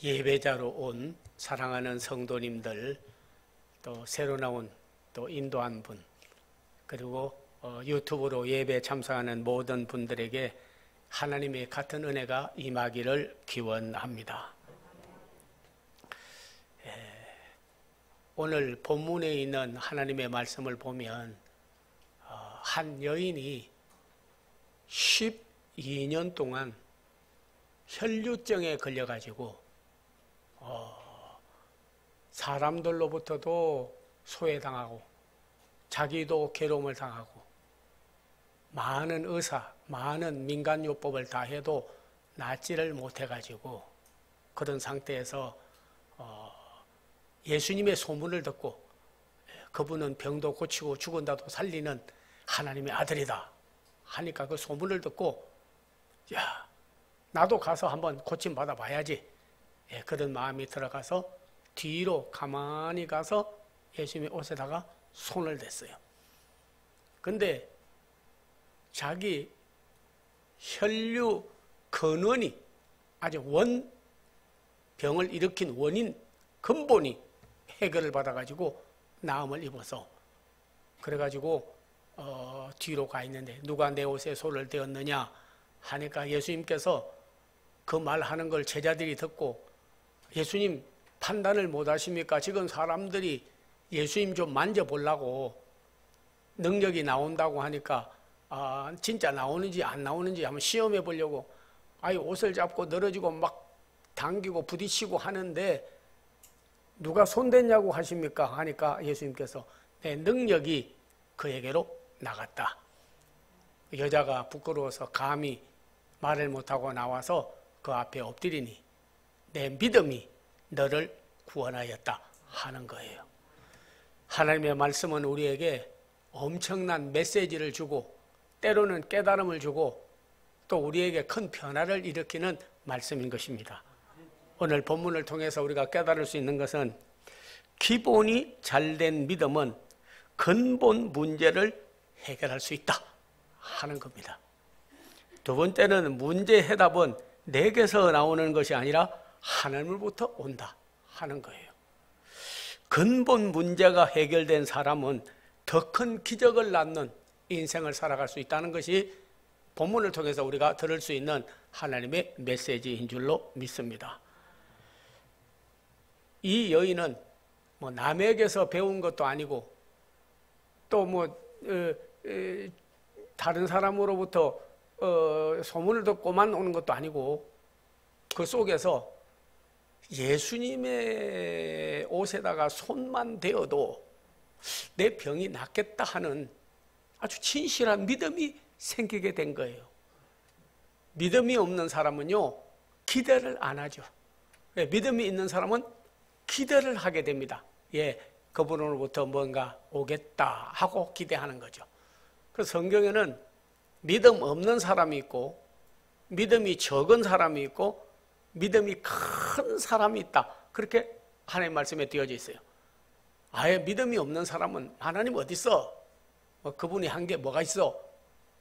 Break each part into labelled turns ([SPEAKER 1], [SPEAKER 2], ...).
[SPEAKER 1] 예배자로 온 사랑하는 성도님들, 또 새로 나온 또 인도한 분, 그리고 유튜브로 예배 참석하는 모든 분들에게 하나님의 같은 은혜가 임하기를 기원합니다. 오늘 본문에 있는 하나님의 말씀을 보면 한 여인이 12년 동안 혈류증에 걸려가지고 사람들로부터도 소외당하고 자기도 괴로움을 당하고 많은 의사, 많은 민간요법을 다 해도 낫지를 못해가지고 그런 상태에서 예수님의 소문을 듣고 그분은 병도 고치고 죽은다도 살리는 하나님의 아들이다 하니까 그 소문을 듣고 야, 나도 가서 한번 고침 받아봐야지. 그런 마음이 들어가서 뒤로 가만히 가서 예수님의 옷에다가 손을 댔어요. 근데 자기 혈류 근원이 아주 병을 일으킨 원인 근본이 해결을 받아가지고 나음을 입어서 그래가지고 뒤로 가 있는데 누가 내 옷에 손을 대었느냐 하니까 예수님께서 그 말하는 걸 제자들이 듣고 예수님 판단을 못 하십니까? 지금 사람들이 예수님 좀 만져보려고 능력이 나온다고 하니까 진짜 나오는지 안 나오는지 한번 시험해 보려고 옷을 잡고 늘어지고 막 당기고 부딪히고 하는데 누가 손댔냐고 하십니까? 하니까 예수님께서 내 능력이 그에게로 나갔다. 여자가 부끄러워서 감히 말을 못하고 나와서 그 앞에 엎드리니 내 믿음이 너를 구원하였다 하는 거예요. 하나님의 말씀은 우리에게 엄청난 메시지를 주고 때로는 깨달음을 주고 또 우리에게 큰 변화를 일으키는 말씀인 것입니다. 오늘 본문을 통해서 우리가 깨달을 수 있는 것은 기본이 잘된 믿음은 근본 문제를 해결할 수 있다 하는 겁니다. 두 번째는 문제 해답은 내게서 나오는 것이 아니라 하나님으로부터 온다 하는 거예요. 근본 문제가 해결된 사람은 더 큰 기적을 낳는 인생을 살아갈 수 있다는 것이 본문을 통해서 우리가 들을 수 있는 하나님의 메시지인 줄로 믿습니다. 이 여인은 남에게서 배운 것도 아니고 또 다른 사람으로부터 소문을 듣고만 오는 것도 아니고 그 속에서 예수님의 옷에다가 손만 대어도 내 병이 낫겠다 하는 아주 진실한 믿음이 생기게 된 거예요. 믿음이 없는 사람은요 기대를 안 하죠. 믿음이 있는 사람은 기대를 하게 됩니다. 그분으로부터 뭔가 오겠다 하고 기대하는 거죠. 그래서 성경에는 믿음 없는 사람이 있고 믿음이 적은 사람이 있고 믿음이 큰 사람이 있다. 그렇게 하나님 말씀에 되어져 있어요. 아예 믿음이 없는 사람은 하나님 어디 있어? 그분이 한 게 뭐가 있어?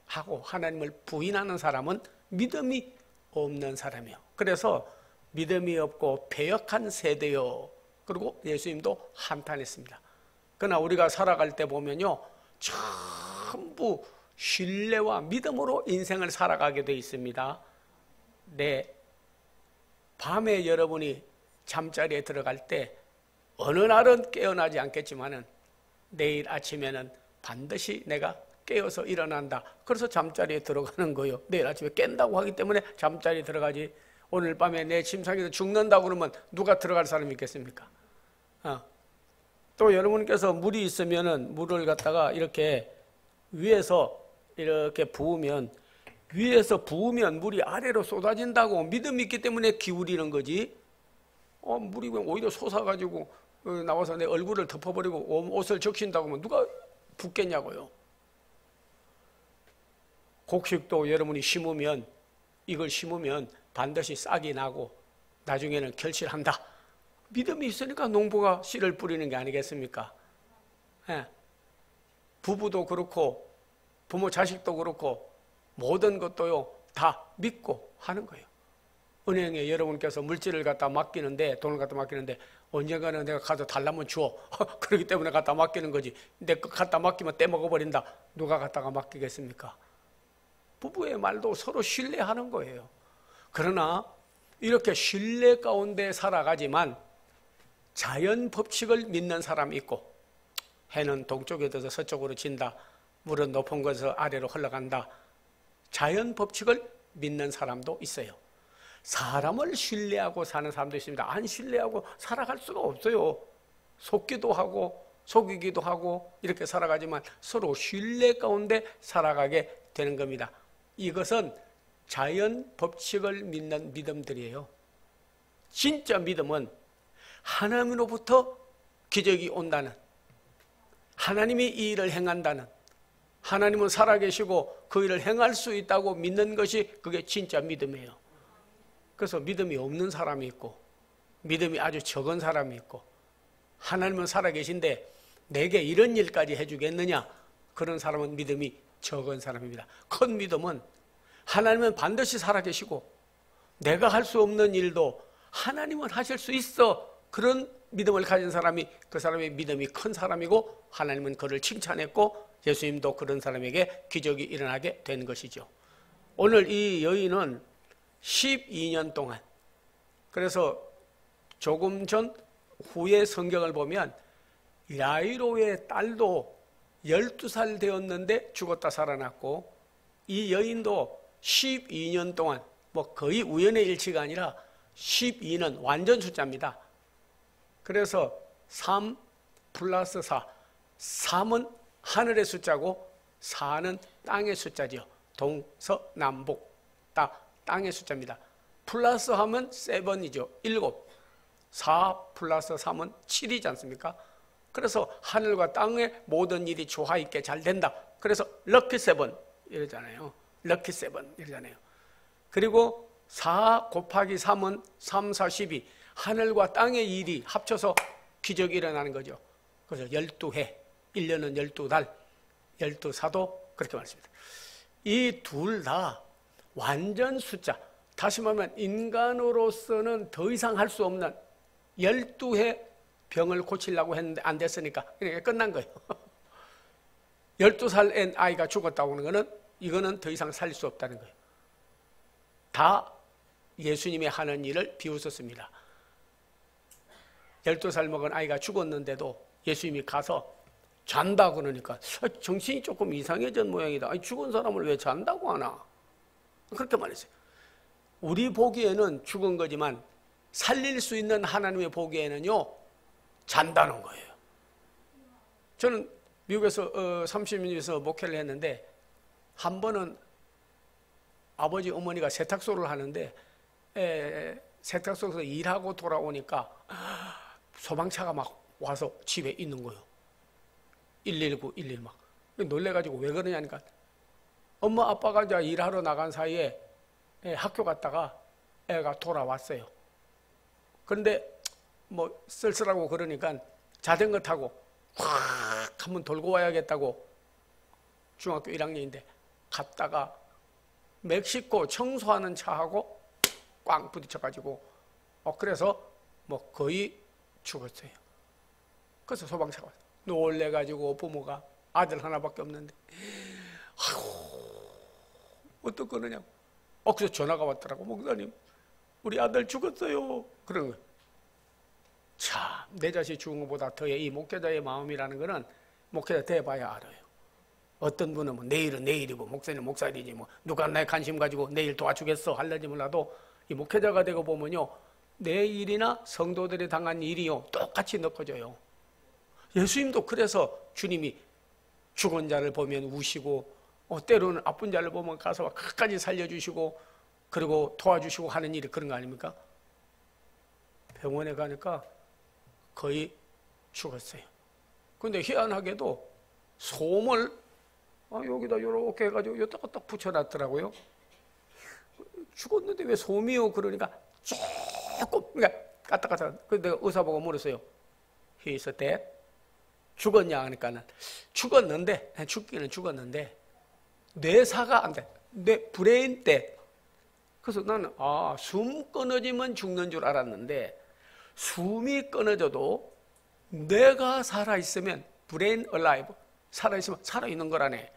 [SPEAKER 1] 하고 하나님을 부인하는 사람은 믿음이 없는 사람이에요. 그래서 믿음이 없고 패역한 세대요. 그리고 예수님도 한탄했습니다. 그러나 우리가 살아갈 때 보면요 전부 신뢰와 믿음으로 인생을 살아가게 되어 있습니다. 밤에 여러분이 잠자리에 들어갈 때 어느 날은 깨어나지 않겠지만은 내일 아침에는 반드시 내가 깨어서 일어난다. 그래서 잠자리에 들어가는 거예요. 내일 아침에 깬다고 하기 때문에 잠자리에 들어가지. 오늘 밤에 내 침상에서 죽는다고 그러면 누가 들어갈 사람이 있겠습니까? 또 여러분께서 물이 있으면은 물을 갖다가 이렇게 위에서 이렇게 부으면 위에서 부으면 물이 아래로 쏟아진다고 믿음이 있기 때문에 기울이는 거지. 물이 오히려 솟아가지고 나와서 내 얼굴을 덮어버리고 옷을 적신다고 하면 누가 붓겠냐고요. 곡식도 여러분이 심으면 이걸 심으면 반드시 싹이 나고 나중에는 결실한다. 믿음이 있으니까 농부가 씨를 뿌리는 게 아니겠습니까? 부부도 그렇고 부모 자식도 그렇고 모든 것도요 다 믿고 하는 거예요. 은행에 여러분께서 물질을 갖다 맡기는데, 돈을 갖다 맡기는데 언젠가는 내가 가서 달라면 줘. 그렇기 때문에 갖다 맡기는 거지. 내 거 갖다 맡기면 떼먹어버린다. 누가 갖다가 맡기겠습니까? 부부의 말도 서로 신뢰하는 거예요. 그러나 이렇게 신뢰 가운데 살아가지만 자연 법칙을 믿는 사람이 있고, 해는 동쪽에 떠서 서쪽으로 진다, 물은 높은 곳에서 아래로 흘러간다, 자연 법칙을 믿는 사람도 있어요. 사람을 신뢰하고 사는 사람도 있습니다. 안 신뢰하고 살아갈 수가 없어요. 속기도 하고 속이기도 하고 이렇게 살아가지만 서로 신뢰 가운데 살아가게 되는 겁니다. 이것은 자연 법칙을 믿는 믿음들이에요. 진짜 믿음은 하나님으로부터 기적이 온다는, 하나님이 이 일을 행한다는, 하나님은 살아계시고 그 일을 행할 수 있다고 믿는 것이 그게 진짜 믿음이에요. 그래서 믿음이 없는 사람이 있고 믿음이 아주 적은 사람이 있고, 하나님은 살아계신데 내게 이런 일까지 해주겠느냐, 그런 사람은 믿음이 적은 사람입니다. 큰 믿음은 하나님은 반드시 살아계시고 내가 할 수 없는 일도 하나님은 하실 수 있어, 그런 믿음을 가진 사람이 그 사람의 믿음이 큰 사람이고, 하나님은 그를 칭찬했고 예수님도 그런 사람에게 기적이 일어나게 된 것이죠. 오늘 이 여인은 12년 동안, 그래서 조금 전 후에 성경을 보면 야이로의 딸도 12살 되었는데 죽었다 살아났고, 이 여인도 12년 동안, 뭐 거의 우연의 일치가 아니라 12는 완전 숫자입니다. 그래서 3 플러스 4, 3은 하늘의 숫자고 4는 땅의 숫자죠. 동서남북 다 땅의 숫자입니다. 플러스 하면 7이죠. 7. 4 플러스 3은 7이지 않습니까? 그래서 하늘과 땅의 모든 일이 조화 있게 잘 된다. 그래서 럭키 7 이러잖아요. 럭키 7 이러잖아요. 그리고 4 곱하기 3은 3, 4, 12. 하늘과 땅의 일이 합쳐서 기적이 일어나는 거죠. 그래서 12해, 1년은 12달, 12사도 그렇게 말했습니다. 이 둘 다 완전 숫자, 다시 말하면 인간으로서는 더 이상 할 수 없는 12해 병을 고치려고 했는데 안 됐으니까 그러니까 끝난 거예요. 12살 엔 아이가 죽었다고 하는 거는 이거는 더 이상 살릴 수 없다는 거예요. 다 예수님이 하는 일을 비웃었습니다. 12살 먹은 아이가 죽었는데도 예수님이 가서 잔다 그러니까 정신이 조금 이상해진 모양이다. 아니, 죽은 사람을 왜 잔다고 하나? 그렇게 말했어요. 우리 보기에는 죽은 거지만 살릴 수 있는 하나님의 보기에는요, 잔다는 거예요. 저는 미국에서 30년에서 목회를 했는데 한 번은 아버지 어머니가 세탁소를 하는데 세탁소에서 일하고 돌아오니까 소방차가 막 와서 집에 있는 거예요. 119, 111 막. 놀래가지고 왜 그러냐니까 엄마 아빠가 이제 일하러 나간 사이에 학교 갔다가 애가 돌아왔어요. 그런데 뭐 쓸쓸하고 그러니까 자전거 타고 확 한번 돌고 와야겠다고 중학교 1학년인데 갔다가 멕시코 청소하는 차하고 꽝 부딪혀가지고 그래서 뭐 거의 죽었어요. 그래서 소방차가 왔어요. 놀래가지고 부모가 아들 하나밖에 없는데 어떡하느냐고. 그래서 전화가 왔더라고. 목사님, 우리 아들 죽었어요. 그런 거예요. 참, 내 자식 죽은 것보다 더 이 목회자의 마음이라는 거는 목회자 돼봐야 알아요. 어떤 분은 뭐 내일은 내일이고 목사님 목사일이지 뭐 누가 나에 관심 가지고 내일 도와주겠어 할는지 몰라도 이 목회자가 되고 보면요, 내 일이나 성도들이 당한 일이요 똑같이 느껴져요. 예수님도 그래서 주님이 죽은 자를 보면 우시고 때로는 아픈 자를 보면 가서 끝까지 살려주시고 그리고 도와주시고 하는 일이 그런 거 아닙니까? 병원에 가니까 거의 죽었어요. 근데 희한하게도 솜을 여기다 이렇게 해가지고 여기다가 딱 붙여놨더라고요. 죽었는데 왜 솜이요? 그러니까 조금 그러니까 까딱까딱. 그래서 내가 의사 보고 물었어요. He is dead? 죽었냐 하니까는 죽었는데 죽기는 죽었는데 뇌사가 안 돼. 뇌 브레인 때 그래서 나는 숨 끊어지면 죽는 줄 알았는데 숨이 끊어져도 내가 살아있으면 brain alive, 살아있으면 살아있는 거라네.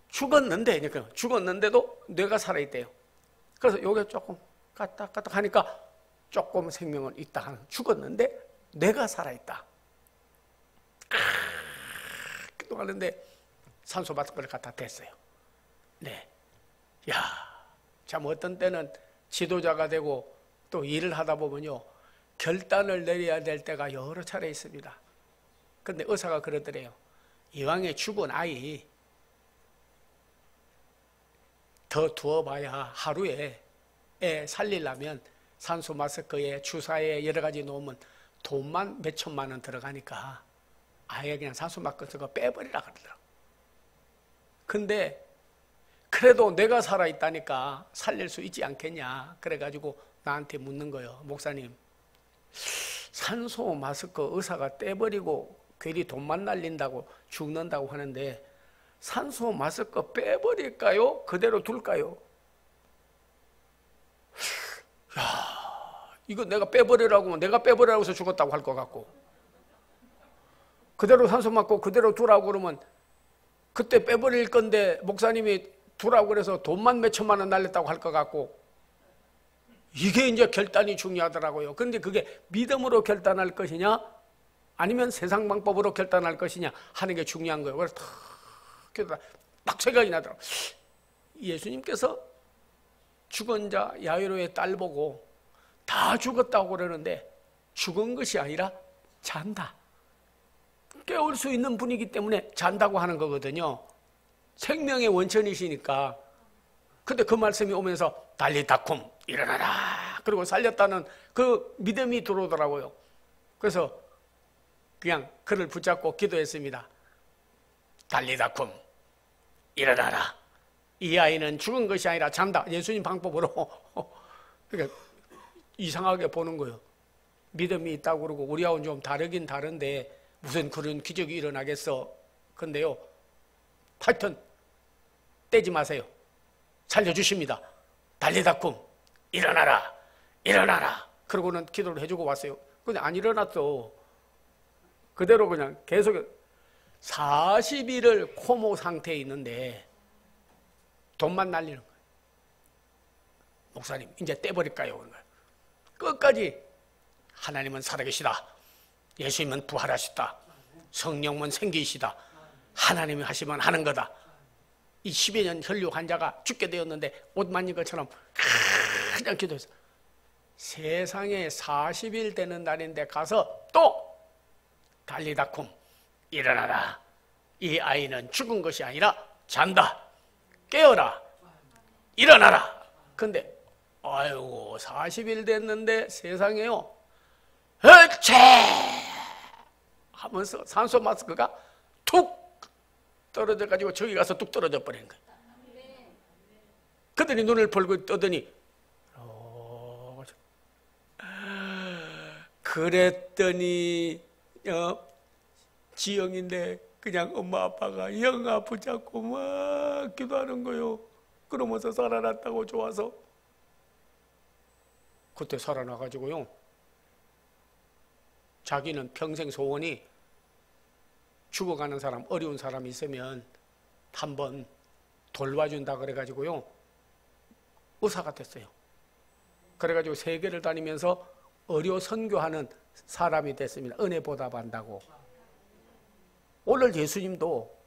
[SPEAKER 1] 죽었는데도 뇌가 살아있대요. 그래서 요게 조금 까딱까딱 하니까 조금 생명은 있다. 죽었는데 뇌가 살아있다. 기도하는데 산소 마스크를 갖다 댔어요. 네. 야, 참 어떤 때는 지도자가 되고 또 일을 하다 보면요, 결단을 내려야 될 때가 여러 차례 있습니다. 근데 의사가 그러더래요. 이왕에 죽은 아이 더 두어봐야 하루에 애 살리려면 산소 마스크에 주사에 여러 가지 놓으면 돈만 몇 천만 원 들어가니까 아예 그냥 산소 마스크 빼버리라 그러더라고. 근데 그래도 내가 살아있다니까 살릴 수 있지 않겠냐. 그래가지고 나한테 묻는 거예요. 목사님, 산소 마스크 의사가 떼버리고 괜히 돈만 날린다고 죽는다고 하는데 산소 마스크 빼버릴까요? 그대로 둘까요? 야, 이거 내가 빼버리라고 하면 내가 빼버리라고 해서 죽었다고 할 것 같고, 그대로 산소 맞고 그대로 두라고 그러면 그때 빼버릴 건데 목사님이 두라고 그래서 돈만 몇 천만 원 날렸다고 할 것 같고, 이게 이제 결단이 중요하더라고요. 그런데 그게 믿음으로 결단할 것이냐 아니면 세상 방법으로 결단할 것이냐 하는 게 중요한 거예요. 그래서 딱 생각이 나더라고요. 예수님께서 죽은 자 야이로의 딸 보고 다 죽었다고 그러는데 죽은 것이 아니라 잔다. 깨울 수 있는 분이기 때문에 잔다고 하는 거거든요. 생명의 원천이시니까. 근데 그 말씀이 오면서 달리다쿰 일어나라. 그리고 살렸다는 그 믿음이 들어오더라고요. 그래서 그냥 그를 붙잡고 기도했습니다. 달리다쿰 일어나라. 이 아이는 죽은 것이 아니라 잔다. 예수님 방법으로. 그러니까 이상하게 보는 거예요. 믿음이 있다고 그러고 우리하고는 좀 다르긴 다른데 무슨 그런 기적이 일어나겠어. 근데요, 하여튼 떼지 마세요. 살려주십니다. 달리다쿰 일어나라. 일어나라. 그러고는 기도를 해주고 왔어요. 근데 안 일어났어. 그대로 그냥 계속 40일을 코모 상태에 있는데 돈만 날리는 거예요. 목사님, 이제 떼버릴까요? 끝까지 하나님은 살아계시다. 예수님은 부활하시다. 성령은 생기시다. 하나님이 하시면 하는 거다. 이 10여 년 혈류 환자가 죽게 되었는데 옷 만진 것처럼 그냥 기도했어요. 세상에 40일 되는 날인데 가서 또 달리다쿰 일어나라. 이 아이는 죽은 것이 아니라 잔다. 깨어라. 일어나라. 근데 아이고 40일 됐는데 세상에요, 헐체 하면서 산소 마스크가 툭 떨어져가지고 저기 가서 뚝 떨어져 버린 거예요. 그들이 눈을 벌고 떠더니 그랬더니 지영인데 그냥 엄마 아빠가 영아 붙잡고 막 기도하는 거요. 그러면서 살아났다고 좋아서. 그때 살아나가지고요, 자기는 평생 소원이 죽어가는 사람, 어려운 사람이 있으면 한번 돌봐준다 그래가지고요, 의사가 됐어요. 그래가지고 세계를 다니면서 의료 선교하는 사람이 됐습니다. 은혜 보답한다고. 오늘 예수님도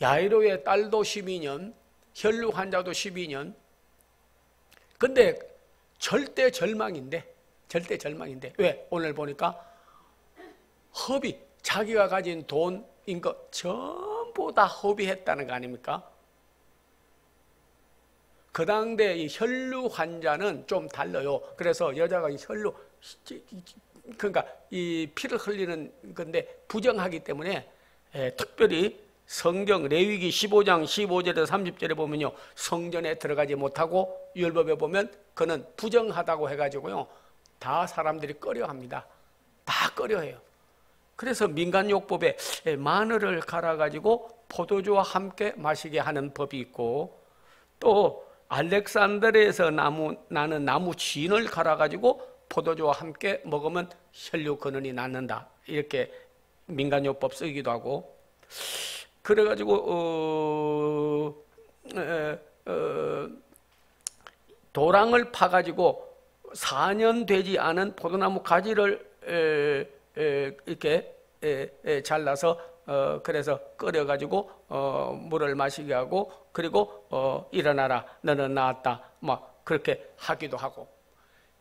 [SPEAKER 1] 야이로의 딸도 12년, 혈류 환자도 12년. 근데 절대 절망인데 왜? 오늘 보니까 허비, 자기가 가진 돈인 거 전부 다 허비했다는 거 아닙니까? 그 당대 이 혈류 환자는 좀 달라요. 그래서 여자가 이 혈류, 그러니까 이 피를 흘리는 건데 부정하기 때문에 특별히 성경 레위기 15장 15절에서 30절에 보면요, 성전에 들어가지 못하고 율법에 보면 그는 부정하다고 해가지고요, 다 사람들이 꺼려합니다. 다 꺼려해요. 그래서 민간요법에 마늘을 갈아가지고 포도주와 함께 마시게 하는 법이 있고, 또 알렉산드리아에서 나는 나무 진을 갈아가지고 포도주와 함께 먹으면 혈육 근원이 낫는다. 이렇게 민간요법 쓰기도 하고, 그래가지고 도랑을 파가지고 4년 되지 않은 포도나무 가지를 이렇게 잘라서 그래서 끓여가지고 물을 마시게 하고, 그리고 일어나라 너는 나았다 막 그렇게 하기도 하고,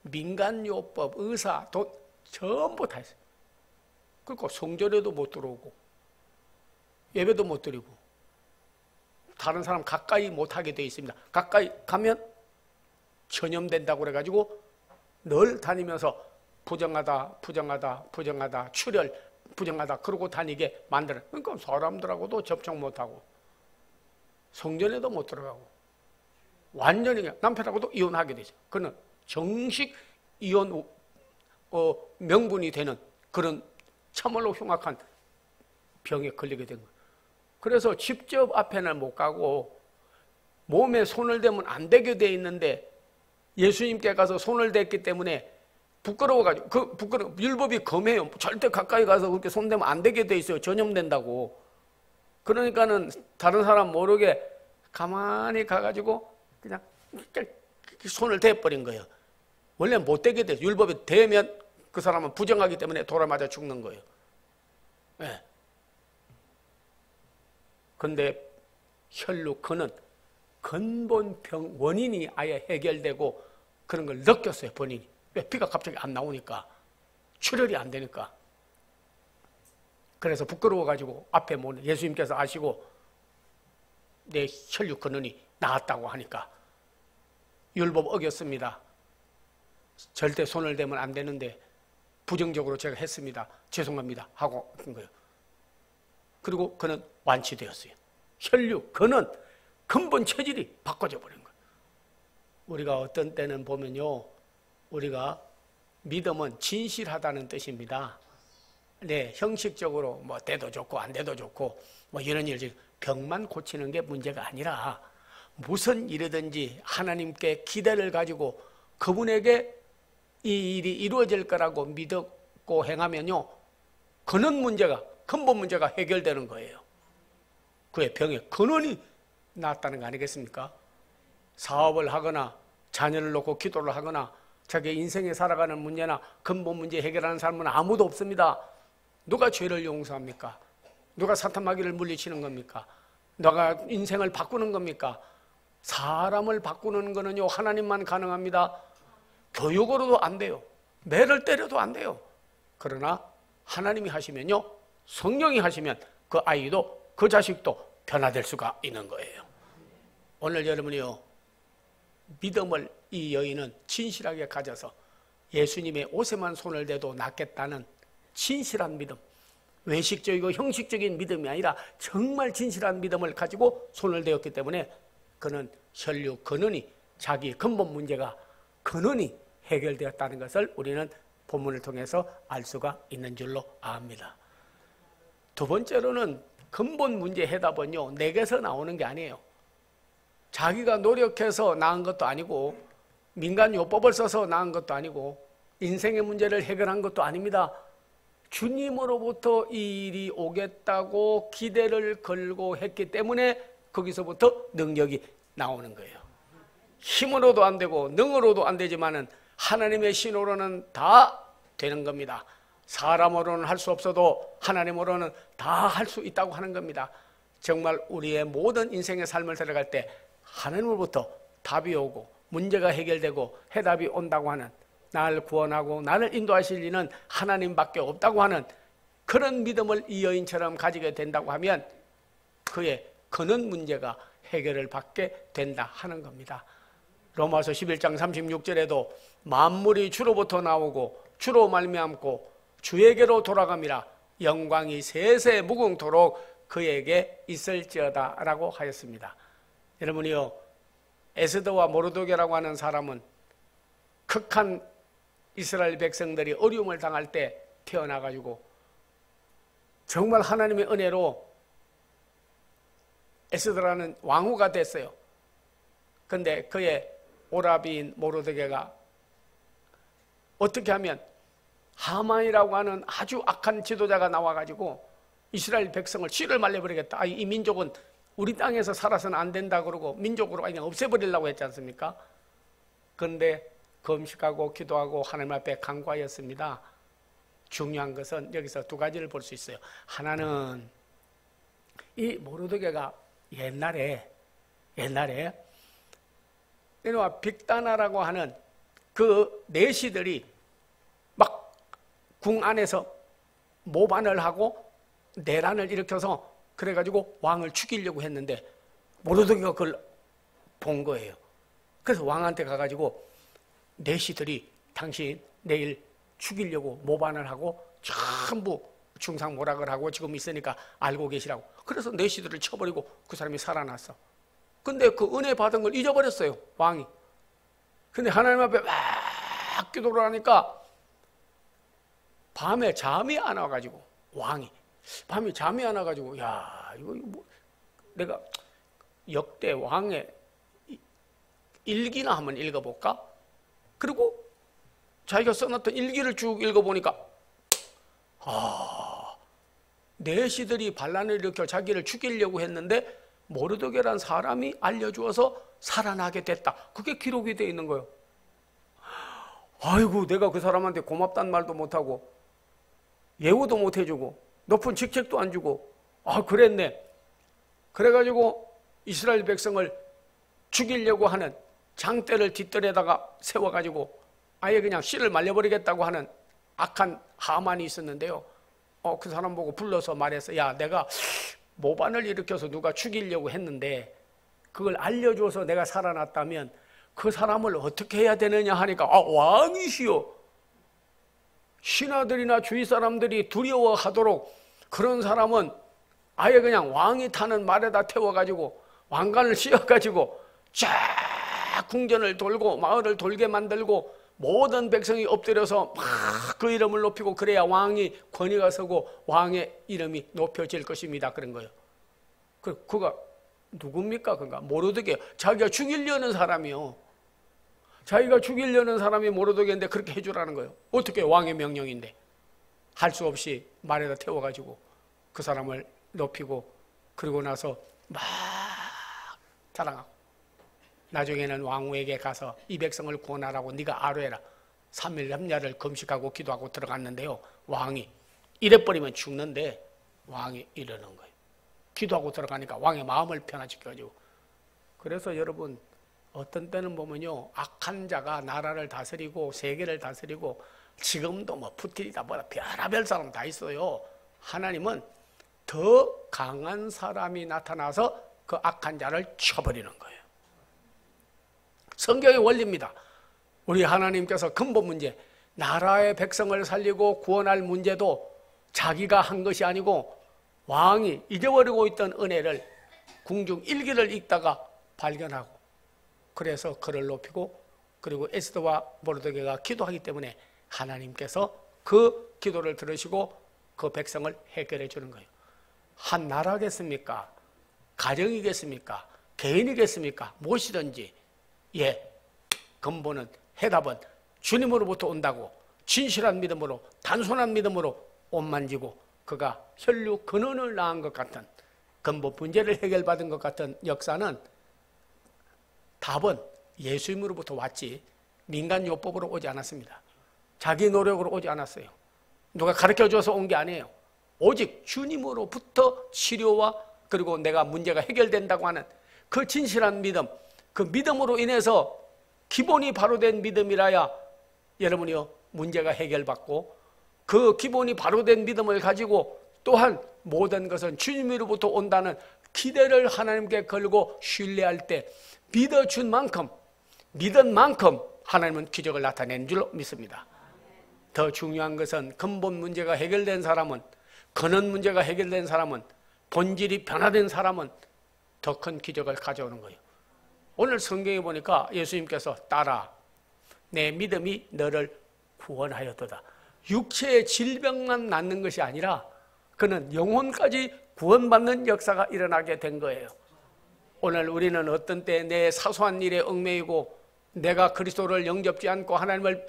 [SPEAKER 1] 민간요법, 의사, 돈 전부 다 했어요. 그리고 성전에도 못 들어오고 예배도 못 드리고 다른 사람 가까이 못하게 되어 있습니다. 가까이 가면 전염된다고 그래가지고 늘 다니면서 부정하다, 출혈, 부정하다 그러고 다니게 만들어. 그러니까 사람들하고도 접촉 못하고 성전에도 못 들어가고 완전히 남편하고도 이혼하게 되죠. 그는 정식 이혼 명분이 되는 그런 참으로 흉악한 병에 걸리게 된 거예요. 그래서 직접 앞에는 못 가고 몸에 손을 대면 안 되게 돼 있는데 예수님께 가서 손을 댔기 때문에 부끄러워가지고, 율법이 검해요. 절대 가까이 가서 그렇게 손대면 안 되게 돼 있어요. 전염된다고. 그러니까는 다른 사람 모르게 가만히 가가지고 그냥 손을 대버린 거예요. 원래 못 대게 돼. 율법이 대면 그 사람은 부정하기 때문에 돌아맞아 죽는 거예요. 네. 근데 혈루크는 근본 병 원인이 아예 해결되고 그런 걸 느꼈어요. 본인이. 왜 피가 갑자기 안 나오니까, 출혈이 안 되니까. 그래서 부끄러워가지고 앞에 모는 예수님께서 아시고 내 혈육 근원이 나았다고 하니까 율법 어겼습니다. 절대 손을 대면 안 되는데 부정적으로 제가 했습니다. 죄송합니다 하고 한 거예요. 그리고 그는 완치되었어요. 혈육, 근원, 근본 체질이 바꿔져 버린 거예요. 우리가 어떤 때는 보면요, 우리가 믿음은 진실하다는 뜻입니다. 네, 형식적으로 뭐 돼도 좋고 안 돼도 좋고 뭐 이런 일, 병만 고치는 게 문제가 아니라 무슨 일이든지 하나님께 기대를 가지고 그분에게 이 일이 이루어질 거라고 믿고 행하면요, 근원 문제가, 근본 문제가 해결되는 거예요. 그의 병의 근원이 낫다는 거 아니겠습니까? 사업을 하거나 자녀를 놓고 기도를 하거나 자기 인생에 살아가는 문제나 근본 문제 해결하는 사람은 아무도 없습니다. 누가 죄를 용서합니까? 누가 사탄 마귀를 물리치는 겁니까? 누가 인생을 바꾸는 겁니까? 사람을 바꾸는 거는요, 하나님만 가능합니다. 교육으로도 안 돼요. 매를 때려도 안 돼요. 그러나 하나님이 하시면요, 성령이 하시면 그 아이도 그 자식도 변화될 수가 있는 거예요. 오늘 여러분이요, 믿음을 이 여인은 진실하게 가져서 예수님의 옷에만 손을 대도 낫겠다는 진실한 믿음, 외식적이고 형식적인 믿음이 아니라 정말 진실한 믿음을 가지고 손을 대었기 때문에 그는 혈육 근원이, 자기 근본 문제가 근원이 해결되었다는 것을 우리는 본문을 통해서 알 수가 있는 줄로 압니다. 두 번째로는 근본 문제 해답은요, 내게서 나오는 게 아니에요. 자기가 노력해서 나은 것도 아니고 민간요법을 써서 나은 것도 아니고 인생의 문제를 해결한 것도 아닙니다. 주님으로부터 이 일이 오겠다고 기대를 걸고 했기 때문에 거기서부터 능력이 나오는 거예요. 힘으로도 안 되고 능으로도 안 되지만은 하나님의 신호로는 다 되는 겁니다. 사람으로는 할 수 없어도 하나님으로는 다 할 수 있다고 하는 겁니다. 정말 우리의 모든 인생의 삶을 살아갈 때 하나님으로부터 답이 오고 문제가 해결되고 해답이 온다고 하는, 나를 구원하고 나를 인도하실 이는 하나님밖에 없다고 하는 그런 믿음을 이 여인처럼 가지게 된다고 하면 그의 근원 문제가 해결을 받게 된다 하는 겁니다. 로마서 11장 36절에도 만물이 주로부터 나오고 주로 말미암고 주에게로 돌아갑니다. 영광이 세세 무궁토록 그에게 있을지어다 라고 하였습니다. 여러분이요, 에스더와 모르드게라고 하는 사람은 극한 이스라엘 백성들이 어려움을 당할 때 태어나가지고 정말 하나님의 은혜로 에스더라는 왕후가 됐어요. 근데 그의 오라비인 모르드게가 어떻게 하면 하만이라고 하는 아주 악한 지도자가 나와가지고 이스라엘 백성을 씨를 말려버리겠다. 이 민족은 우리 땅에서 살아서는 안 된다 그러고 민족으로 그냥 없애버리려고 했지 않습니까? 그런데 금식하고 기도하고 하나님 앞에 간구하였습니다. 중요한 것은 여기서 두 가지를 볼 수 있어요. 하나는 이 모르드게가 옛날에 이놈아 빅다나라고 하는 그 내시들이 막 궁 안에서 모반을 하고 내란을 일으켜서 그래가지고 왕을 죽이려고 했는데 모르드게가 그걸 본 거예요. 그래서 왕한테 가가지고 내시들이 당신 내일 죽이려고 모반을 하고 전부 중상모락을 하고 지금 있으니까 알고 계시라고. 그래서 내시들을 쳐버리고 그 사람이 살아났어. 근데 그 은혜 받은 걸 잊어버렸어요, 왕이. 근데 하나님 앞에 막 기도를 하니까 밤에 잠이 안 와가지고 왕이 밤에 잠이 안 와가지고 야 이거 뭐 내가 역대 왕의 일기나 한번 읽어볼까? 그리고 자기가 써놨던 일기를 쭉 읽어보니까 내시들이 반란을 일으켜 자기를 죽이려고 했는데 모르드게란 사람이 알려주어서 살아나게 됐다. 그게 기록이 되어 있는 거예요. 아이고 내가 그 사람한테 고맙단 말도 못하고 예우도 못 해주고 높은 직책도 안 주고 그랬네. 그래가지고 이스라엘 백성을 죽이려고 하는 장대를 뒷뜰에다가 세워가지고 아예 그냥 씨를 말려버리겠다고 하는 악한 하만이 있었는데요. 그 사람 보고 불러서 말해서 야 내가 모반을 일으켜서 누가 죽이려고 했는데 그걸 알려줘서 내가 살아났다면 그 사람을 어떻게 해야 되느냐 하니까 왕이시여 신하들이나 주위 사람들이 두려워하도록 그런 사람은 아예 그냥 왕이 타는 말에다 태워가지고 왕관을 씌워가지고 쫙 궁전을 돌고 마을을 돌게 만들고 모든 백성이 엎드려서 막 그 이름을 높이고 그래야 왕이 권위가 서고 왕의 이름이 높여질 것입니다. 그런 거예요. 그가 누굽니까? 그가 모르드게 자기가 죽이려는 사람이요. 자기가 죽이려는 사람이 모르드게인데 그렇게 해주라는 거예요. 어떻게 왕의 명령인데 할 수 없이 말에다 태워가지고 그 사람을 높이고 그러고 나서 막 자랑하고 나중에는 왕후에게 가서 이 백성을 구원하라고 네가 아뢰라. 3일 3야를 금식하고 기도하고 들어갔는데요. 왕이 이래버리면 죽는데 왕이 이러는 거예요. 기도하고 들어가니까 왕의 마음을 변화시켜가지고. 그래서 여러분 어떤 때는 보면요 악한 자가 나라를 다스리고 세계를 다스리고 지금도 뭐 푸틴이다 뭐다 별의별 사람 다 있어요. 하나님은 더 강한 사람이 나타나서 그 악한 자를 쳐버리는 거예요. 성경의 원리입니다. 우리 하나님께서 근본 문제, 나라의 백성을 살리고 구원할 문제도 자기가 한 것이 아니고 왕이 잊어버리고 있던 은혜를 궁중 일기를 읽다가 발견하고 그래서 그를 높이고 그리고 에스더와 모르드게가 기도하기 때문에 하나님께서 그 기도를 들으시고 그 백성을 해결해 주는 거예요. 한 나라겠습니까? 가정이겠습니까? 개인이겠습니까? 무엇이든지 근본은 해답은 주님으로부터 온다고 진실한 믿음으로 단순한 믿음으로 옷 만지고 그가 혈류 근원을 낳은 것 같은 근본 문제를 해결받은 것 같은 역사는 답은 예수님으로부터 왔지 민간 요법으로 오지 않았습니다. 자기 노력으로 오지 않았어요. 누가 가르쳐줘서 온 게 아니에요. 오직 주님으로부터 치료와 그리고 내가 문제가 해결된다고 하는 그 진실한 믿음, 그 믿음으로 인해서 기본이 바로 된 믿음이라야 여러분이요 문제가 해결받고 그 기본이 바로 된 믿음을 가지고 또한 모든 것은 주님으로부터 온다는 기대를 하나님께 걸고 신뢰할 때 믿어준 만큼 믿은 만큼 하나님은 기적을 나타낸 줄 믿습니다. 더 중요한 것은 근본 문제가 해결된 사람은 근원 문제가 해결된 사람은 본질이 변화된 사람은 더 큰 기적을 가져오는 거예요. 오늘 성경에 보니까 예수님께서 따라 내 믿음이 너를 구원하였도다. 육체의 질병만 낫는 것이 아니라 그는 영혼까지 구원받는 역사가 일어나게 된 거예요. 오늘 우리는 어떤 때 내 사소한 일에 얽매이고 내가 그리스도를 영접지 않고 하나님을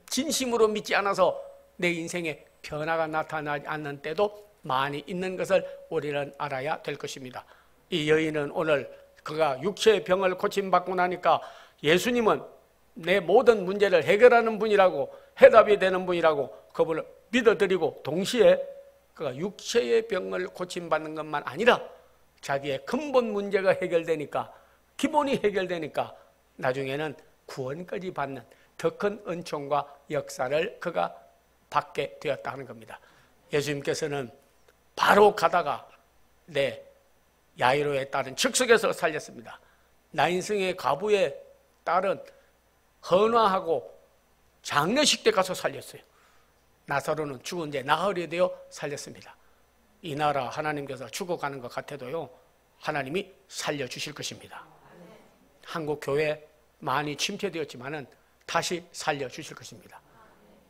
[SPEAKER 1] 진심으로 믿지 않아서 내 인생에 변화가 나타나지 않는 때도 많이 있는 것을 우리는 알아야 될 것입니다. 이 여인은 오늘 그가 육체의 병을 고침받고 나니까 예수님은 내 모든 문제를 해결하는 분이라고, 해답이 되는 분이라고 그분을 믿어드리고, 동시에 그가 육체의 병을 고침받는 것만 아니라 자기의 근본 문제가 해결되니까, 기본이 해결되니까 나중에는 구원까지 받는 더 큰 은총과 역사를 그가 받게 되었다 하는 겁니다. 예수님께서는 바로 가다가 야이로의 딸은 즉석에서 살렸습니다. 나인승의 과부의 딸은 헌화하고 장례식 때 가서 살렸어요. 나사로는 죽은 지 나흘이 되어 살렸습니다. 이 나라 하나님께서 죽어가는 것 같아도요, 하나님이 살려주실 것입니다. 한국 교회 많이 침체되었지만은 다시 살려주실 것입니다.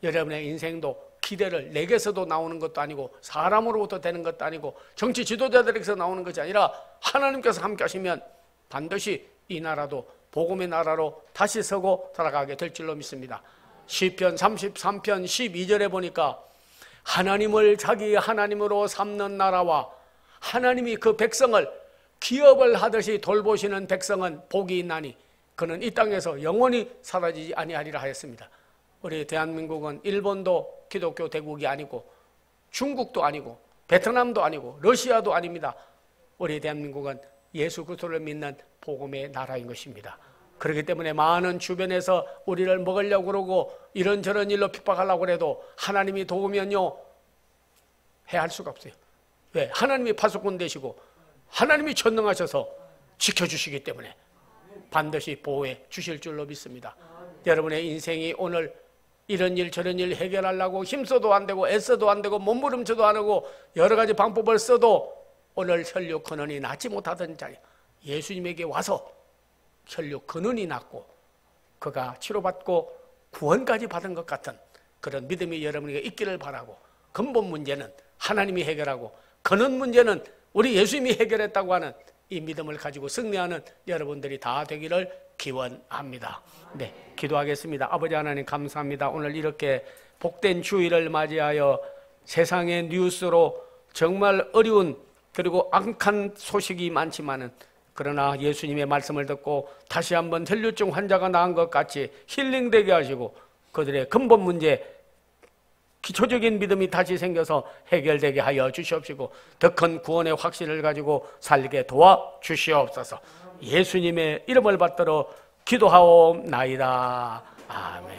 [SPEAKER 1] 여러분의 인생도 기대를 내게서도 나오는 것도 아니고 사람으로부터 되는 것도 아니고 정치 지도자들에게서 나오는 것이 아니라 하나님께서 함께 하시면 반드시 이 나라도 복음의 나라로 다시 서고 살아가게 될 줄로 믿습니다. 시편 33편 12절에 보니까 하나님을 자기 하나님으로 삼는 나라와 하나님이 그 백성을 기업을 하듯이 돌보시는 백성은 복이 있나니 그는 이 땅에서 영원히 사라지지 아니하리라 하였습니다. 우리 대한민국은 일본도 기독교 대국이 아니고 중국도 아니고 베트남도 아니고 러시아도 아닙니다. 우리 대한민국은 예수 그리스도를 믿는 복음의 나라인 것입니다. 그렇기 때문에 많은 주변에서 우리를 먹으려고 그러고 이런저런 일로 핍박하려고 해도 하나님이 도우면요 해할 수가 없어요. 왜? 하나님이 파수꾼 되시고 하나님이 전능하셔서 지켜주시기 때문에 반드시 보호해 주실 줄로 믿습니다. 여러분의 인생이 오늘 이런 일 저런 일 해결하려고 힘써도 안 되고 애써도 안 되고 몸부림쳐도 안 하고 여러 가지 방법을 써도 오늘 혈육 근원이 낫지 못하던 자리, 예수님에게 와서 혈육 근원이 낫고 그가 치료받고 구원까지 받은 것 같은 그런 믿음이 여러분에게 있기를 바라고, 근본 문제는 하나님이 해결하고 근원 문제는 우리 예수님이 해결했다고 하는 이 믿음을 가지고 승리하는 여러분들이 다 되기를 기원합니다. 네, 기도하겠습니다. 아버지 하나님 감사합니다. 오늘 이렇게 복된 주일을 맞이하여 세상의 뉴스로 정말 어려운 그리고 악한 소식이 많지만은 그러나 예수님의 말씀을 듣고 다시 한번 혈류증 환자가 나은 것 같이 힐링되게 하시고 그들의 근본 문제, 기초적인 믿음이 다시 생겨서 해결되게 하여 주시옵시고 더 큰 구원의 확신을 가지고 살게 도와주시옵소서. 예수님의 이름을 받들어 기도하옵나이다. 아멘.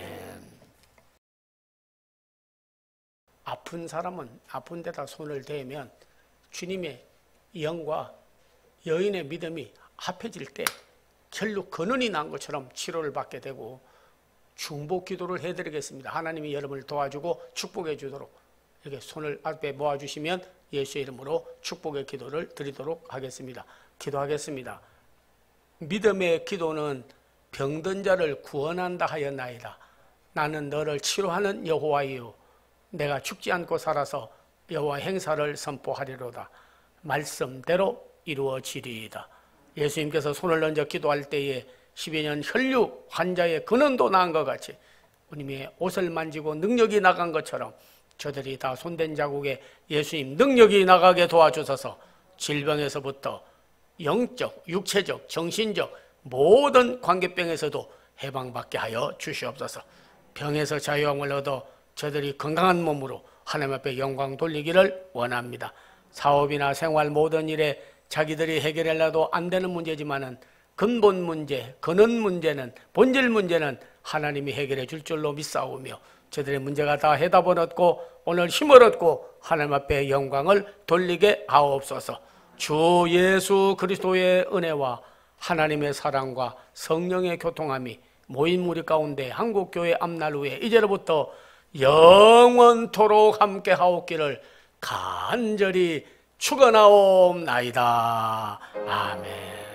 [SPEAKER 1] 아픈 사람은 아픈 데다 손을 대면 주님의 영과 여인의 믿음이 합해질 때 혈육 근원이 난 것처럼 치료를 받게 되고 중보 기도를 해드리겠습니다. 하나님이 여러분을 도와주고 축복해 주도록 이렇게 손을 앞에 모아주시면 예수의 이름으로 축복의 기도를 드리도록 하겠습니다. 기도하겠습니다. 믿음의 기도는 병든 자를 구원한다 하였나이다. 나는 너를 치료하는 여호와이요 내가 죽지 않고 살아서 여호와 행사를 선포하리로다. 말씀대로 이루어지리이다. 예수님께서 손을 얹어 기도할 때에 10여 년 혈류 환자의 근원도 나은 것 같이 주님의 옷을 만지고 능력이 나간 것처럼 저들이 다 손댄 자국에 예수님 능력이 나가게 도와주셔서 질병에서부터 영적, 육체적, 정신적 모든 관계병에서도 해방받게 하여 주시옵소서. 병에서 자유함을 얻어 저들이 건강한 몸으로 하나님 앞에 영광 돌리기를 원합니다. 사업이나 생활 모든 일에 자기들이 해결하려도 안 되는 문제지만은 근본 문제, 근원 문제는, 본질 문제는 하나님이 해결해 줄 줄로 믿사오며 저들의 문제가 다 해답을 얻고 오늘 힘을 얻고 하나님 앞에 영광을 돌리게 하옵소서. 주 예수 그리스도의 은혜와 하나님의 사랑과 성령의 교통함이 모인 무리 가운데 한국교회 앞날후에 이제로부터 영원토록 함께 하옵기를 간절히 축원하옵나이다. 아멘.